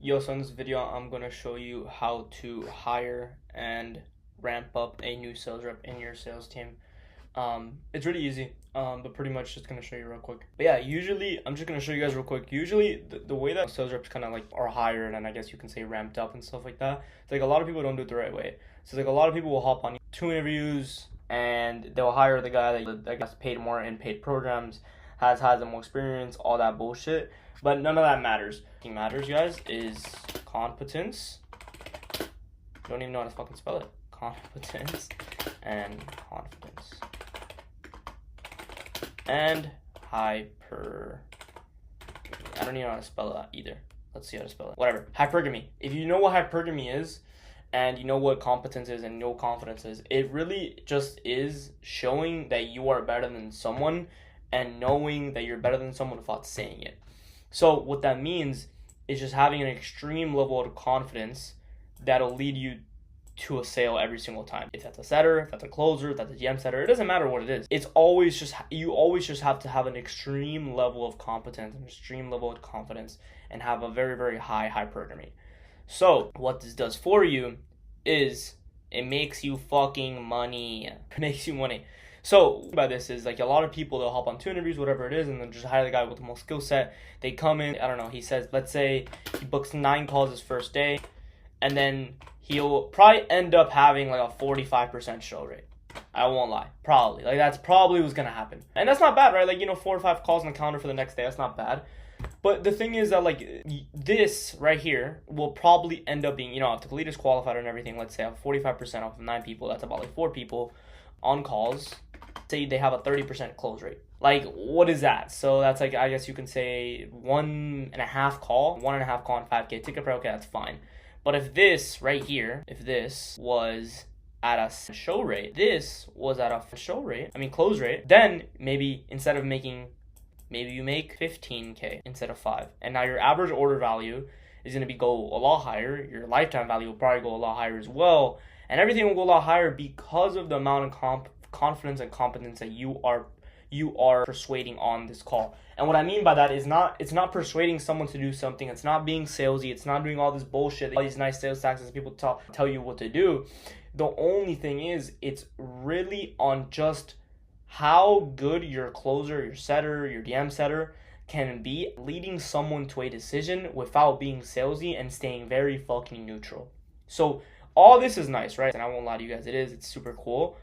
Yo, so in this video, I'm going to show you how to hire and ramp up a new sales rep in your sales team. It's really easy, but pretty much just going to show you real quick. But yeah, usually, I'm just going to show you guys real quick. Usually, the way that sales reps kind of like are hired and I guess you can say ramped up and stuff like that, it's like a lot of people don't do it the right way. So like a lot of people will hop on 2 interviews and they'll hire the guy that I guess paid more in paid programs, has the more experience, all that bullshit. But none of that matters. What matters, guys, is competence. Don't even know how to fucking spell it. Competence and confidence. And hyper. I don't even know how to spell that either. Let's see how to spell it. Whatever. Hypergamy. If you know what hypergamy is, and you know what competence is and you know what confidence is, it really just is showing that you are better than someone and knowing that you're better than someone without saying it. So what that means is just having an extreme level of confidence that'll lead you to a sale every single time. If that's a setter, if that's a closer, if that's a GM setter, it doesn't matter what it is. It's always just, you always just have to have an extreme level of competence, an extreme level of confidence, and have a very, very high hypergamy. So what this does for you is it makes you fucking money. It makes you money. So by this is like a lot of people, they'll hop on 2 interviews, whatever it is, and then just hire the guy with the most skill set. They come in, I don't know, he says, let's say he books 9 calls his first day, and then he'll probably end up having like a 45% show rate. I won't lie. Probably. Like that's probably what's going to happen. And that's not bad, right? Like, 4 or 5 calls on the calendar for the next day. That's not bad. But the thing is that like this right here will probably end up being, if the lead is qualified and everything, let's say I have 45% off of 9 people, that's about like 4 people on calls. Say they have a 30% close rate. Like, what is that? So that's like, I guess you can say 1.5 call on 5K ticket price. Okay, that's fine. But if this right here, if this was at a show rate, close rate, then maybe instead of maybe you make 15K instead of 5. And now your average order value is going to go a lot higher. Your lifetime value will probably go a lot higher as well. And everything will go a lot higher because of the amount of confidence and competence that you are persuading on this call. And what I mean by that is it's not persuading someone to do something. It's not being salesy. It's not doing all this bullshit, all these nice sales tactics people tell you what to do. The only thing is it's really on just how good your closer, your setter, your DM setter can be leading someone to a decision without being salesy and staying very fucking neutral. So all this is nice, right? And I won't lie to you guys, it's super cool.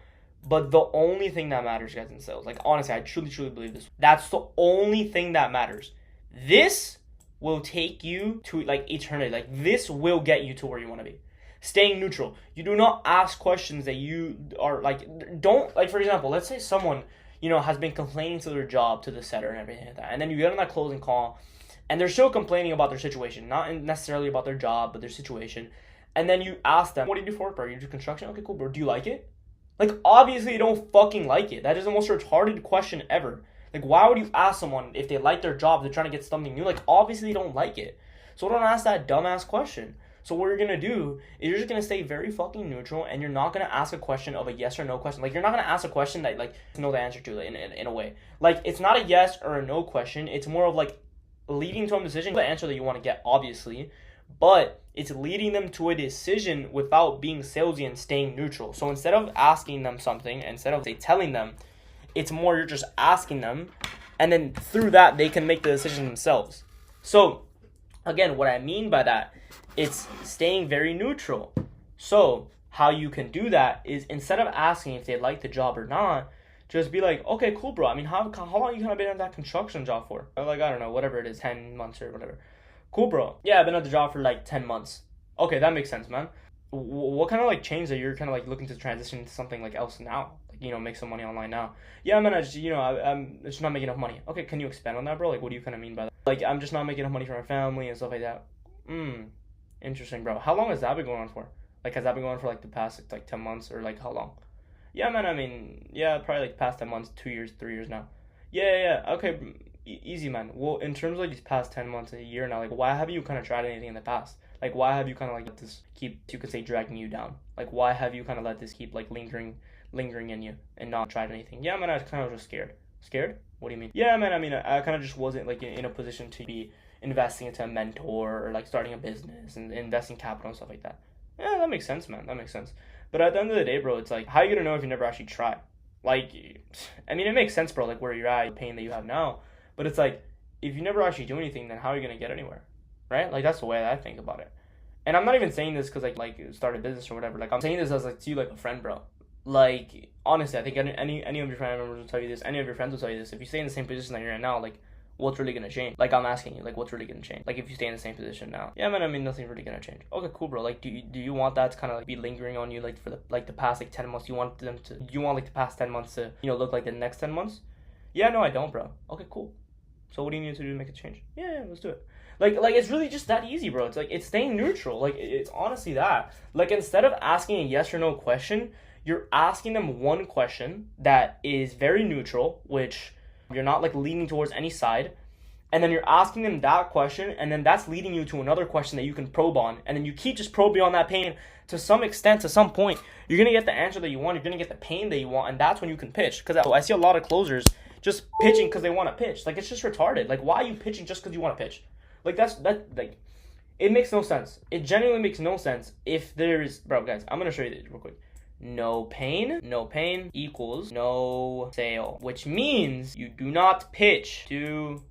But the only thing that matters, guys, in sales, like honestly, I truly believe this. That's the only thing that matters. This will take you to like eternity. Like this will get you to where you want to be. Staying neutral. You do not ask questions that you are like, don't, like for example, let's say someone, has been complaining to their job, to the setter and everything like that. And then you get on that closing call and they're still complaining about their situation, not necessarily about their job, but their situation. And then you ask them, what do you do for work, bro? You do construction? Okay, cool, bro. Do you like it? Like, obviously, you don't fucking like it. That is the most retarded question ever. Like, why would you ask someone if they like their job, they're trying to get something new? Like, obviously, you don't like it. So don't ask that dumbass question. So what you're going to do is you're just going to stay very fucking neutral, and you're not going to ask a question of a yes or no question. Like, you're not going to ask a question that, like, you know the answer to in a way. Like, it's not a yes or a no question. It's more of, like, leading to a decision. The answer that you want to get, obviously. But it's leading them to a decision without being salesy and staying neutral. So instead of asking them something, instead of telling them, it's more you're just asking them, and then through that they can make the decision themselves. So again, what I mean by that, it's staying very neutral. So how you can do that is instead of asking if they like the job or not, just be like, okay, cool, bro. I mean, how long you kind of been on that construction job for? Or like, I don't know, whatever it is, 10 months or whatever. Cool, bro. Yeah, I've been at the job for like 10 months. Okay, that makes sense, man. What kind of like change that you're kind of like looking to transition into something like else now? Like, make some money online now. Yeah, man, I'm just not making enough money. Okay, can you expand on that, bro? Like, what do you kind of mean by that? Like, I'm just not making enough money for my family and stuff like that. Interesting, bro. How long has that been going on for? Like, has that been going on for like the past like 10 months or like how long? Yeah, man, I mean, yeah, probably like past 10 months, 2 years, 3 years now. Yeah. Okay. Easy, man. Well, in terms of like these past 10 months, a year now, like why have you kind of tried anything in the past? Like why have you kind of like let this keep, you could say, dragging you down? Like why have you kind of let this keep like lingering in you and not tried anything? Yeah, man, I was kind of just scared. Scared? What do you mean? Yeah, man, I mean, I kind of just wasn't like in a position to be investing into a mentor or like starting a business and investing capital and stuff like that. Yeah, that makes sense, man. That makes sense. But at the end of the day, bro, it's like, how are you gonna know if you never actually try? Like, I mean, it makes sense, bro, like where you're at, the pain that you have now. But it's like, if you never actually do anything, then how are you gonna get anywhere? Right? Like, that's the way I think about it. And I'm not even saying this because like start a business or whatever. Like, I'm saying this as like to you like a friend, bro. Like, honestly, I think any of your family members will tell you this. Any of your friends will tell you this. If you stay in the same position that you're in now, like, what's really gonna change? Like, I'm asking you, like, what's really gonna change? Like, if you stay in the same position now, yeah, man. I mean, nothing's really gonna change. Okay, cool, bro. Like, do you want that to kind of like be lingering on you, like for the past like 10 months? You want like the past 10 months to look like the next 10 months? Yeah, no, I don't, bro. Okay, cool. So what do you need to do to make a change? Yeah, let's do it. Like it's really just that easy, bro. It's like, it's staying neutral. Like, it's honestly that. Like, instead of asking a yes or no question, you're asking them one question that is very neutral, which you're not like leaning towards any side. And then you're asking them that question, and then that's leading you to another question that you can probe on. And then you keep just probing on that pain to some extent, to some point. You're going to get the answer that you want. You're going to get the pain that you want. And that's when you can pitch. Because I see a lot of closers just pitching because they want to pitch. Like, it's just retarded. Like, why are you pitching just because you want to pitch? Like, like, it makes no sense. It genuinely makes no sense if there's... Bro, guys, I'm going to show you this real quick. No pain equals no sale. Which means you do not pitch. Do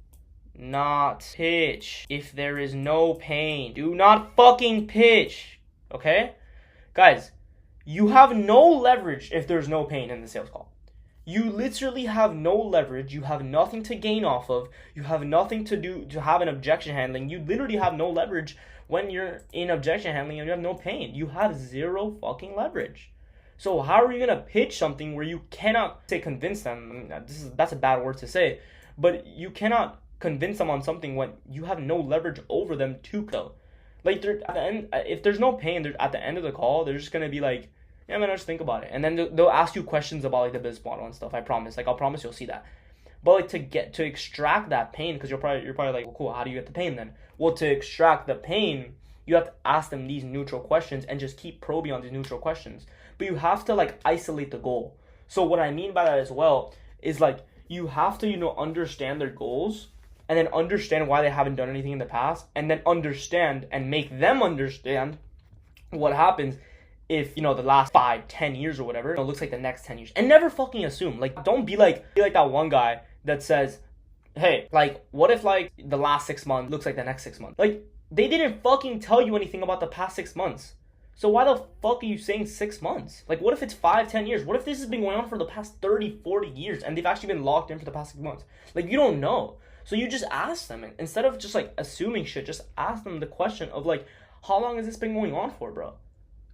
not pitch if there is no pain. Do not fucking pitch. Okay? Guys, you have no leverage if there's no pain in the sales call. You literally have no leverage. You have nothing to gain off of. You have nothing to do to have an objection handling. You literally have no leverage when you're in objection handling and you have no pain. You have zero fucking leverage. So how are you going to pitch something where you cannot say convince them? I mean, that's a bad word to say, but you cannot convince them on something when you have no leverage over them to go. Like, they're at the end, if there's no pain, they're at the end of the call, they're just going to be like, yeah, man, just think about it. And then they'll ask you questions about like the business model and stuff. I promise. Like, I'll promise you'll see that. But like to extract that pain, because you're probably like, well, cool, how do you get the pain then? Well, to extract the pain, you have to ask them these neutral questions and just keep probing on these neutral questions. But you have to like isolate the goal. So what I mean by that as well is like, you have to, understand their goals and then understand why they haven't done anything in the past, and then understand and make them understand what happens if, the last 5-10 years or whatever, it looks like the next 10 years. And never fucking assume. Like, don't be like that one guy that says, hey, like, what if like the last 6 months looks like the next 6 months? Like, they didn't fucking tell you anything about the past 6 months. So why the fuck are you saying 6 months? Like, what if it's 5-10 years? What if this has been going on for the past 30-40 years and they've actually been locked in for the past 6 months? Like, you don't know. So you just ask them. Instead of just like assuming shit, just ask them the question of like, how long has this been going on for, bro?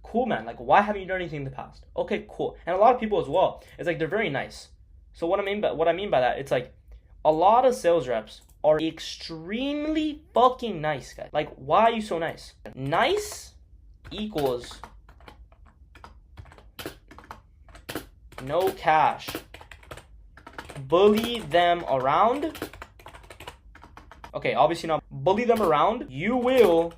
Cool, man. Like, why haven't you done anything in the past? Okay, cool. And a lot of people as well, it's like they're very nice. So what I mean by that, it's like a lot of sales reps are extremely fucking nice, guys. Like, why are you so nice? Nice equals no cash. Bully them around. Okay, obviously not bully them around. You will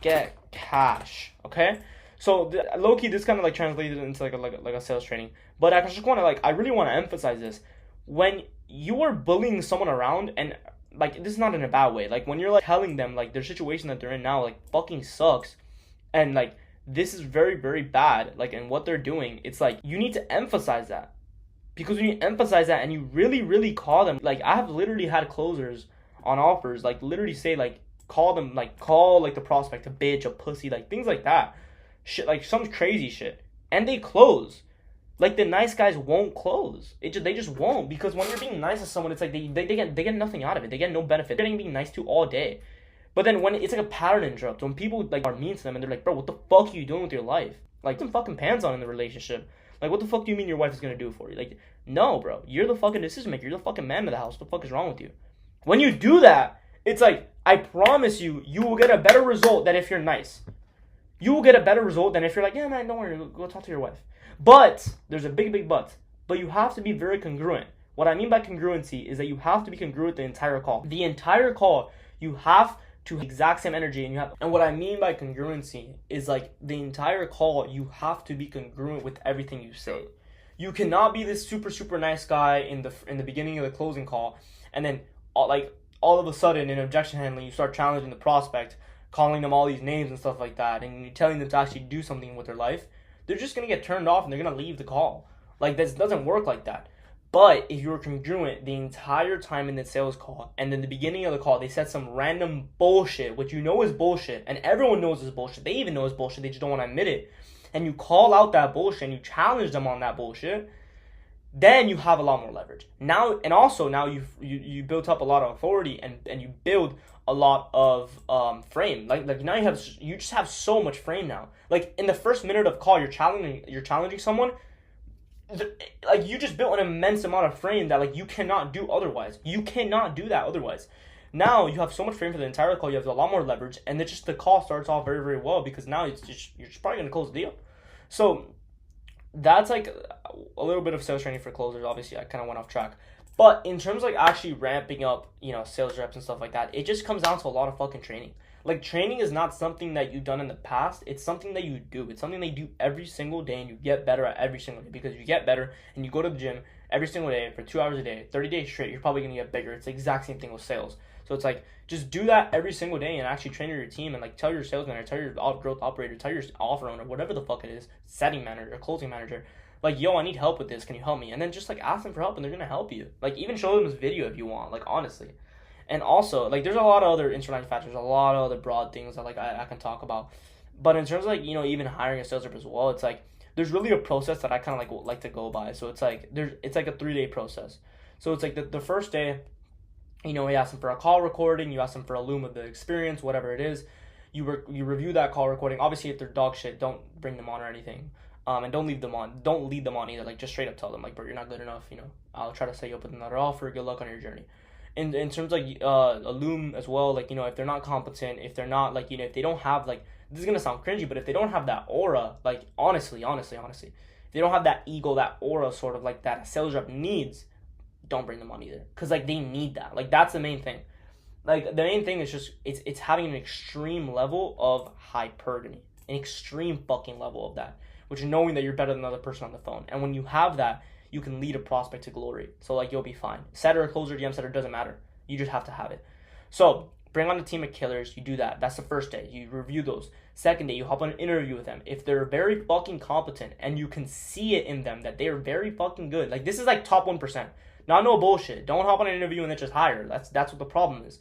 get cash. Okay, so low-key this kind of like translated into like a sales training, but I just want to I really want to emphasize this. When you are bullying someone around, and like, this is not in a bad way, like when you're like telling them like their situation that they're in now like fucking sucks, and like this is very, very bad, like, and what they're doing, it's like you need to emphasize that. Because when you emphasize that and you really, really call them, like, I have literally had closers on offers, like, literally say, like, call the prospect a bitch, a pussy, like, things like that. Shit, like, some crazy shit. And they close. Like, the nice guys won't close. They just won't. Because when you're being nice to someone, it's like they get nothing out of it. They get no benefit. They're getting being nice to all day. But then when it's like a pattern interrupt, when people, like, are mean to them and they're like, bro, what the fuck are you doing with your life? Like, some fucking pants on in the relationship. Like, what the fuck do you mean your wife is gonna do for you? Like, no, bro. You're the fucking decision maker. You're the fucking man of the house. What the fuck is wrong with you? When you do that, it's like, I promise you, you will get a better result than if you're nice. You will get a better result than if you're like, yeah, man, don't worry. Go talk to your wife. But, there's a big, big but. But you have to be very congruent. What I mean by congruency is that you have to be congruent the entire call. The entire call, you have to have exact same energy, and what I mean by congruency is like the entire call you have to be congruent with everything you say. You cannot be this super, super nice guy in the beginning of the closing call, and then all of a sudden in objection handling, you start challenging the prospect, calling them all these names and stuff like that, and you're telling them to actually do something with their life, they're just going to get turned off and they're going to leave the call. Like, this doesn't work like that. But if you're congruent the entire time in the sales call, and then the beginning of the call, they said some random bullshit, which you know is bullshit, and everyone knows is bullshit. They even know is bullshit. They just don't want to admit it. And you call out that bullshit and you challenge them on that bullshit, then you have a lot more leverage. Now, and also now you built up a lot of authority and you build a lot of frame. Like now you just have so much frame now. Like in the first minute of call, you're challenging someone. Like you just built an immense amount of frame that like you cannot do otherwise. You cannot do that otherwise. Now you have so much frame for the entire call. You have a lot more leverage, and then just the call starts off very, very well because now you're just probably gonna close the deal. So that's like a little bit of sales training for closers. Obviously, I kind of went off track, but in terms of like actually ramping up, sales reps and stuff like that, it just comes down to a lot of fucking training. Like, training is not something that you've done in the past. It's something that you do. It's something they do every single day, and you get better at every single day because you get better and you go to the gym every single day for 2 hours a day, 30 days straight. You're probably going to get bigger. It's the exact same thing with sales. So it's like, just do that every single day and actually train your team and like tell your sales manager, tell your growth operator, tell your offer owner, whatever the fuck it is, setting manager, closing manager, like, yo, I need help with this. Can you help me? And then just like ask them for help and they're going to help you. Like, even show them this video if you want, like, honestly. And also, like, there's a lot of other internal factors, a lot of other broad things that, like, I can talk about. But in terms of, like, even hiring a sales rep as well, it's, like, there's really a process that I kind of, like to go by. So it's, like, it's, like, a 3-day process. So it's, like, the first day, you ask them for a call recording, you ask them for a loom of the experience, whatever it is. You review that call recording. Obviously, if they're dog shit, don't bring them on or anything. And don't lead them on either. Like, just straight up tell them, like, bro, you're not good enough, I'll try to set you up with another offer. Good luck on your journey. In terms of, like, a loom as well, like, if they're not competent, if they're not, like, if they don't have, like, this is going to sound cringy, but if they don't have that aura, like, honestly, if they don't have that ego, that aura sort of, like, that a sales rep needs, don't bring them on either. Because, like, they need that. Like, that's the main thing. Like, the main thing is just, it's having an extreme level of hypergamy. An extreme fucking level of that. Which is knowing that you're better than the other person on the phone. And when you have that, you can lead a prospect to glory. So, like, you'll be fine. Setter, closer, DM setter, doesn't matter. You just have to have it. So, bring on a team of killers. You do that. That's the first day. You review those. Second day, you hop on an interview with them. If they're very fucking competent and you can see it in them that they are very fucking good. Like, this is like top 1%. Not no bullshit. Don't hop on an interview and then just hire. That's what the problem is.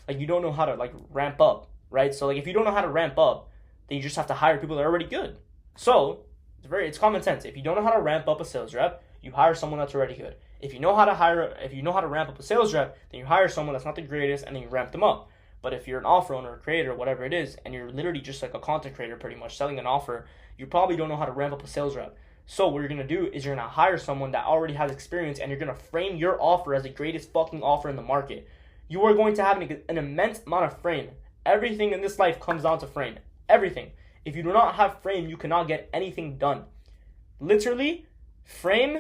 Like, you don't know how to, like, ramp up, right? So, like, if you don't know how to ramp up, then you just have to hire people that are already good. So, it's common sense. If you don't know how to ramp up a sales rep, you hire someone that's already good. If you know how to ramp up a sales rep, then you hire someone that's not the greatest and then you ramp them up. But if you're an offer owner, a creator, whatever it is, and you're literally just like a content creator pretty much selling an offer, you probably don't know how to ramp up a sales rep. So what you're going to do is you're going to hire someone that already has experience and you're going to frame your offer as the greatest fucking offer in the market. You are going to have an immense amount of frame. Everything in this life comes down to frame. Everything. If you do not have frame, you cannot get anything done. Literally, frame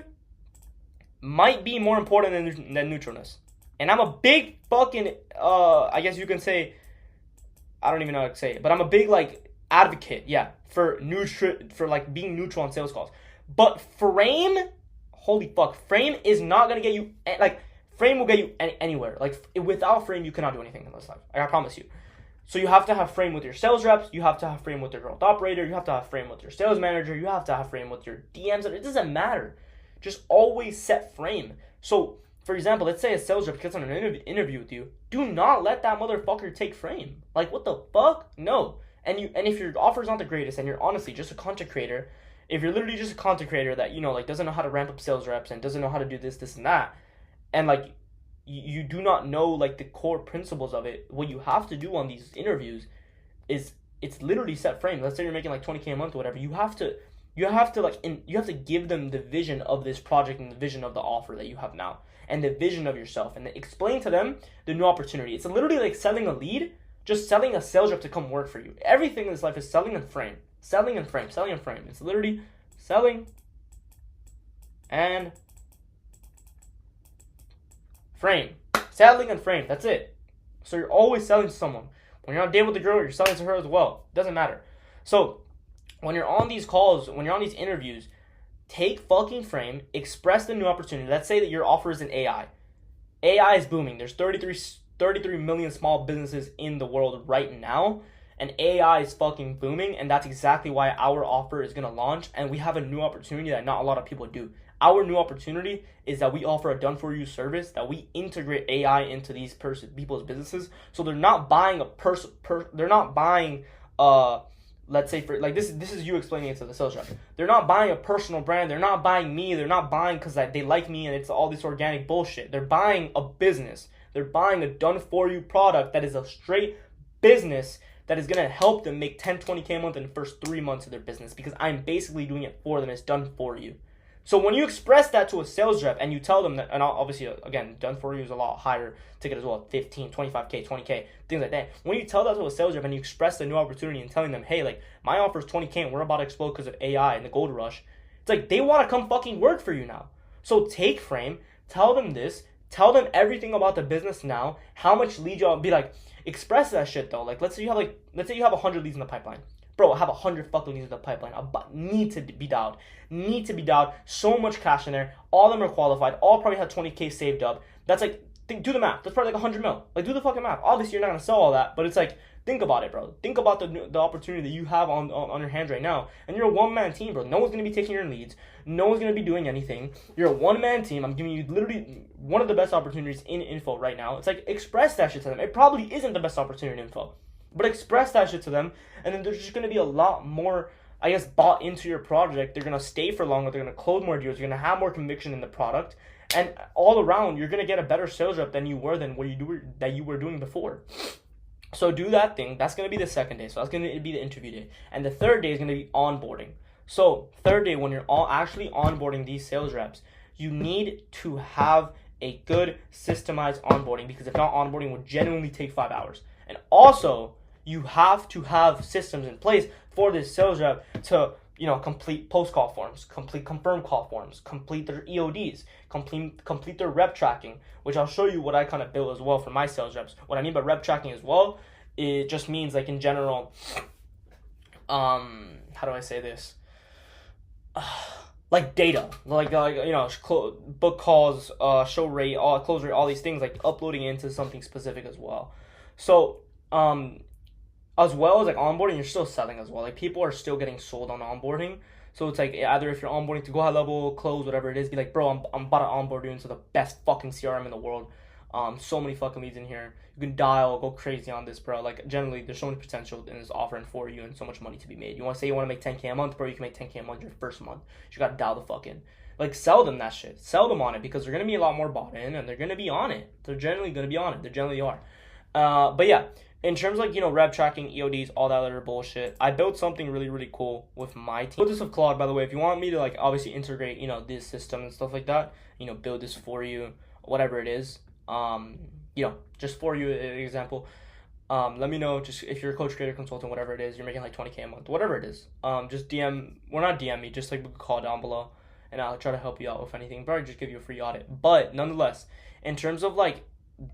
might be more important than neutralness. And I'm a big fucking, I guess you can say, I don't even know how to say it, but I'm a big, like, advocate, for like, being neutral on sales calls. But frame, holy fuck, frame is not going to get you, like, frame will get you anywhere. Like, without frame, you cannot do anything in this life. I promise you. So you have to have frame with your sales reps, you have to have frame with your growth operator, you have to have frame with your sales manager, you have to have frame with your DMs. It doesn't matter. Just always set frame. So, for example, let's say a sales rep gets on an interview with you. Do not let that motherfucker take frame. Like, what the fuck? No. And if your offer's not the greatest and you're honestly just a content creator, if you're literally just a content creator that, like, doesn't know how to ramp up sales reps and doesn't know how to do this, and that, and, like, you do not know, like, the core principles of it, what you have to do on these interviews is it's literally set frame. Let's say you're making like 20K a month or whatever. You have to give them the vision of this project and the vision of the offer that you have now and the vision of yourself and explain to them the new opportunity. It's literally like selling a lead, just selling a sales rep to come work for you. Everything in this life is selling and frame. Selling and frame. Selling and frame. It's literally selling and frame. Selling and frame. That's it. So you're always selling to someone. When you're on a date with a girl, you're selling to her as well. It doesn't matter. So when you're on these calls, when you're on these interviews, take fucking frame, express the new opportunity. Let's say that your offer is an AI. AI is booming. There's 33 million small businesses in the world right now, and AI is fucking booming, and that's exactly why our offer is going to launch, and we have a new opportunity that not a lot of people do. Our new opportunity is that we offer a done-for-you service, that we integrate AI into these people's businesses, so they're not buying they're not buying let's say for like this is you explaining it to the sales rep. They're not buying a personal brand. They're not buying me. They're not buying because they like me and it's all this organic bullshit. They're buying a business. They're buying a done-for-you product that is a straight business that is going to help them make 10, 20K a month in the first 3 months of their business, because I'm basically doing it for them. It's done for you. So when you express that to a sales rep and you tell them that, and obviously, again, done for you is a lot higher ticket as well, 15, 25K, 20K, things like that. When you tell that to a sales rep and you express the new opportunity and telling them, hey, like, my offer is 20K and we're about to explode because of AI and the gold rush, it's like they want to come fucking work for you now. So take Frame, tell them this, tell them everything about the business now, how much lead you'll be like, express that shit though. Like, let's say you have 100 leads in the pipeline. Bro, I have 100 fucking leads in the pipeline. Need to be dialed. So much cash in there. All of them are qualified. All probably have 20K saved up. That's like, do the math. That's probably like 100 mil. Like, do the fucking math. Obviously, you're not going to sell all that, but it's like, think about it, bro. Think about the opportunity that you have on your hands right now. And you're a one-man team, bro. No one's going to be taking your leads. No one's going to be doing anything. You're a one-man team. I'm giving you literally one of the best opportunities in info right now. It's like, express that shit to them. It probably isn't the best opportunity in info, but express that shit to them, and then there's just going to be a lot more, I guess, bought into your project. They're going to stay for longer. They're going to close more deals. You're going to have more conviction in the product. And all around, you're going to get a better sales rep than you were doing before. So do that thing. That's going to be the second day. So that's going to be the interview day. And the third day is going to be onboarding. So third day, when you're actually onboarding these sales reps, you need to have a good systemized onboarding, because if not, onboarding will genuinely take 5 hours. And also, you have to have systems in place for this sales rep to, complete post-call forms, complete confirm call forms, complete their EODs, complete their rep tracking, which I'll show you what I kind of built as well for my sales reps. What I mean by rep tracking as well, it just means, like, in general, how do I say this? Like data, book calls, show rate, close rate, all these things, like uploading into something specific as well. So, as well as like onboarding, you're still selling as well. Like, people are still getting sold on onboarding. So it's like, either if you're onboarding to go high level, close, whatever it is, be like, bro, I'm about to onboard you into the best fucking CRM in the world. So many fucking leads in here. You can dial, go crazy on this, bro. Like, generally, there's so much potential in this offering for you and so much money to be made. You want to make 10K a month, bro, you can make 10K a month your first month. You got to dial the fuck in. Like, sell them that shit. Sell them on it, because they're going to be a lot more bought in, and they're going to be on it. They're generally going to be on it. They generally are. But yeah, in terms of, rep tracking, EODs, all that other bullshit, I built something really, really cool with my team. I built this with Claude, by the way. If you want me to, like, obviously integrate, this system and stuff like that, build this for you, whatever it is, just for you, an example, let me know. Just if you're a coach, creator, consultant, whatever it is, you're making like 20K a month, whatever it is, just not DM me, just like call down below, and I'll try to help you out with anything. Probably just give you a free audit. But nonetheless, in terms of like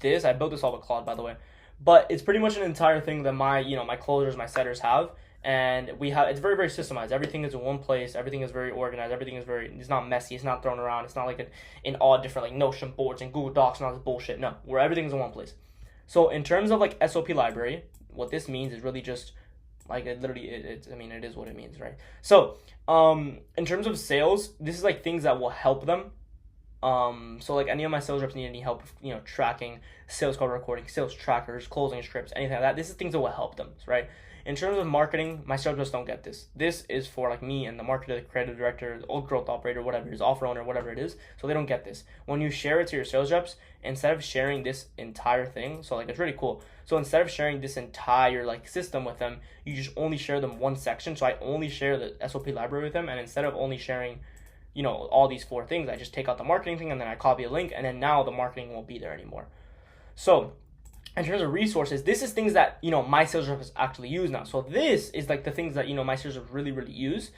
this, I built this all with Claude, by the way, but it's pretty much an entire thing that my closers, my setters have. And it's very, very systemized. Everything is in one place. Everything is very organized. It's not messy. It's not thrown around. It's not like in all different, like, Notion boards and Google Docs and all this bullshit. No, where everything's in one place. So in terms of, like, SOP library, what this means is really just, like, it is what it means, right? So, in terms of sales, this is, like, things that will help them. So, like, any of my sales reps need any help, tracking, sales call recording, sales trackers, closing scripts, anything like that. This is things that will help them, right? In terms of marketing, my sales reps don't get this. This is for, like, me and the marketer, the creative director, the old growth operator, whatever it is, offer owner, whatever it is. So they don't get this. When you share it to your sales reps, instead of sharing this entire thing, so, like, it's really cool. So instead of sharing this entire, like, system with them, you just only share them one section. So I only share the SOP library with them, and instead of only sharing, all these 4 things, I just take out the marketing thing and then I copy a link, and then now the marketing won't be there anymore. So in terms of resources, this is things that, my sales reps actually use now. So this is, like, the things that, my sales reps really, really use.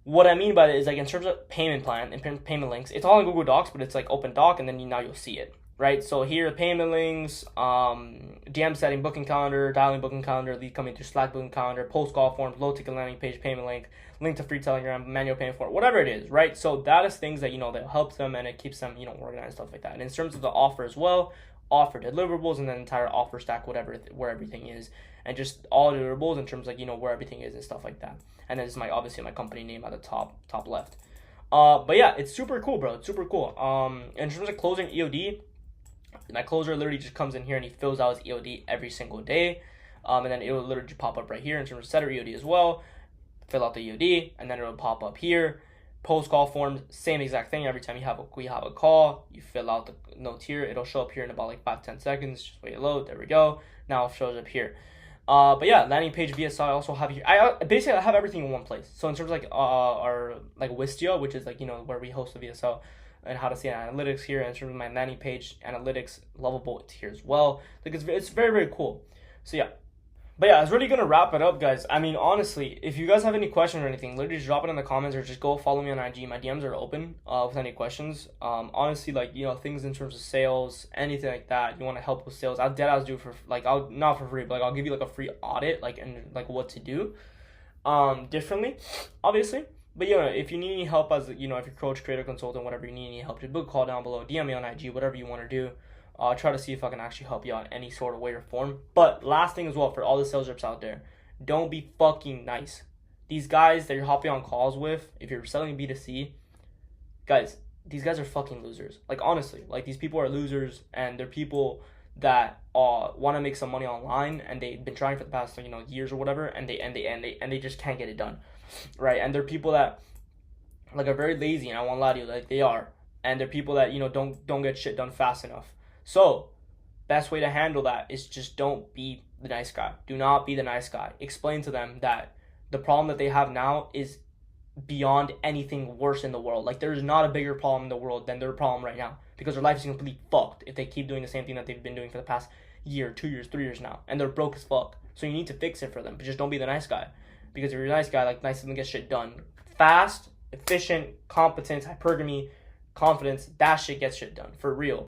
What I mean by that is, like, in terms of payment plan and payment links, it's all in Google Docs, but it's, like, open doc, and then now you'll see it, right? So here, payment links, DM setting, booking calendar, dialing booking calendar, lead coming through Slack booking calendar, post call forms, low ticket landing page, payment link to free Telegram, manual payment form, whatever it is, right? So that is things that, that helps them and it keeps them, organized, stuff like that. And in terms of the offer as well, offer deliverables and then entire offer stack, where everything is, and just all deliverables in terms of, where everything is and stuff like that. And then it's obviously my company name at the top left. But yeah, it's super cool, bro. It's super cool. In terms of closing EOD, my closer literally just comes in here and he fills out his EOD every single day. And then it will literally just pop up right here in terms of setter EOD as well. Fill out the EOD, and then it will pop up here. Post call forms, same exact thing. Every time we have a call, you fill out the notes here. It'll show up here in about like 5-10 seconds. Just wait, load. There we go. Now it shows up here. But yeah, landing page VSL I also have here. I basically have everything in one place. So in terms of our Wistia, which is where we host the VSL, and how to see analytics here. And in terms of my landing page analytics, Lovable, it's here as well. It's very, very cool. So yeah. But yeah, I was really going to wrap it up, guys. I mean, honestly, if you guys have any questions or anything, literally just drop it in the comments or just go follow me on IG. My DMs are open with any questions. Honestly, things in terms of sales, anything like that, you want to help with sales, I'll deadass do for, I'll, not for free, but I'll give you, a free audit, and what to do differently, obviously. But, if you need any help as, if you're coach, creator, consultant, whatever you need any help, just book a call down below, DM me on IG, whatever you want to do. I'll try to see if I can actually help you out in any sort of way or form. But last thing as well, for all the sales reps out there, don't be fucking nice. These guys that you're hopping on calls with, if you're selling B2C, guys, these guys are fucking losers. Honestly, these people are losers, and they're people that want to make some money online, and they've been trying for the past years or whatever, and they just can't get it done, right? And they're people that are very lazy, and I won't lie to you, they are, and they're people that don't get shit done fast enough. So, best way to handle that is just don't be the nice guy. Do not be the nice guy. Explain to them that the problem that they have now is beyond anything worse in the world. There's not a bigger problem in the world than their problem right now, because their life is completely fucked if they keep doing the same thing that they've been doing for the past year, 2 years, 3 years now, and they're broke as fuck. So you need to fix it for them, but just don't be the nice guy, because if you're a nice guy, nice and get shit done fast, efficient, competence, hypergamy, confidence, that shit gets shit done for real.